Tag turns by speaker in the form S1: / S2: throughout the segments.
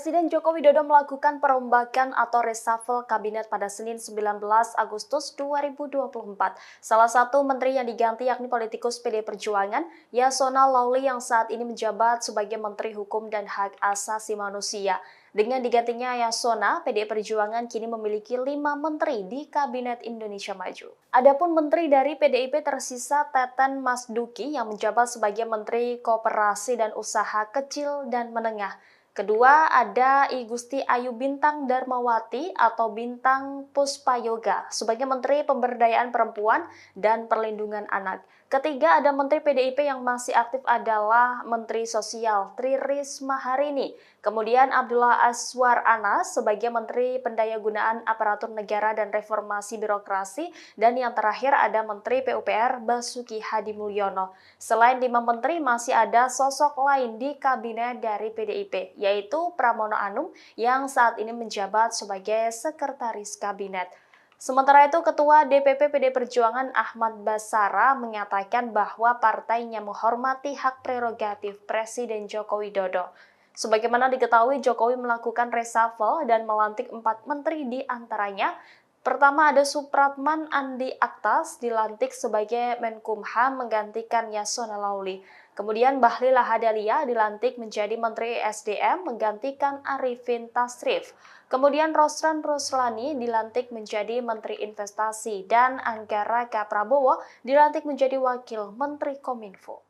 S1: Presiden Joko Widodo melakukan perombakan atau reshuffle kabinet pada Senin 19 Agustus 2024. Salah satu menteri yang diganti yakni politikus PD Perjuangan, Yasona Lawli yang saat ini menjabat sebagai Menteri Hukum dan Hak Asasi Manusia. Dengan digantinya Yasona, PD Perjuangan kini memiliki 5 menteri di Kabinet Indonesia Maju. Adapun menteri dari PDIP tersisa Teten Mas Duki yang menjabat sebagai Menteri Koperasi dan Usaha Kecil dan Menengah. Kedua ada I Gusti Ayu Bintang Darmawati atau Bintang Puspayoga sebagai Menteri Pemberdayaan Perempuan dan Perlindungan Anak. Ketiga ada Menteri PDIP yang masih aktif adalah Menteri Sosial Tri Risma Harini. Kemudian Abdullah Azwar Anas sebagai Menteri Pendayagunaan Aparatur Negara dan Reformasi Birokrasi. Dan yang terakhir ada Menteri PUPR Basuki Hadi Mulyono. Selain 5 menteri masih ada sosok lain di kabinet dari PDIP, yaitu Pramono Anung yang saat ini menjabat sebagai Sekretaris Kabinet. Sementara itu, Ketua DPP PD Perjuangan Ahmad Basara mengatakan bahwa partainya menghormati hak prerogatif Presiden Joko Widodo. Sebagaimana diketahui, Jokowi melakukan reshuffle dan melantik 4 menteri di antaranya. Pertama ada Supratman Andi Aktas dilantik sebagai Menkumham menggantikan Yasona Lawli. Kemudian Bahlil Lahadalia dilantik menjadi Menteri SDM menggantikan Arifin Tasrif. Kemudian Roslan Roslani dilantik menjadi Menteri Investasi dan Anggara K. Prabowo dilantik menjadi Wakil Menteri Kominfo.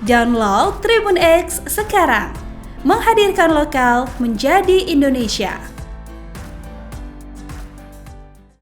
S2: Download Tribun X sekarang, menghadirkan lokal menjadi Indonesia.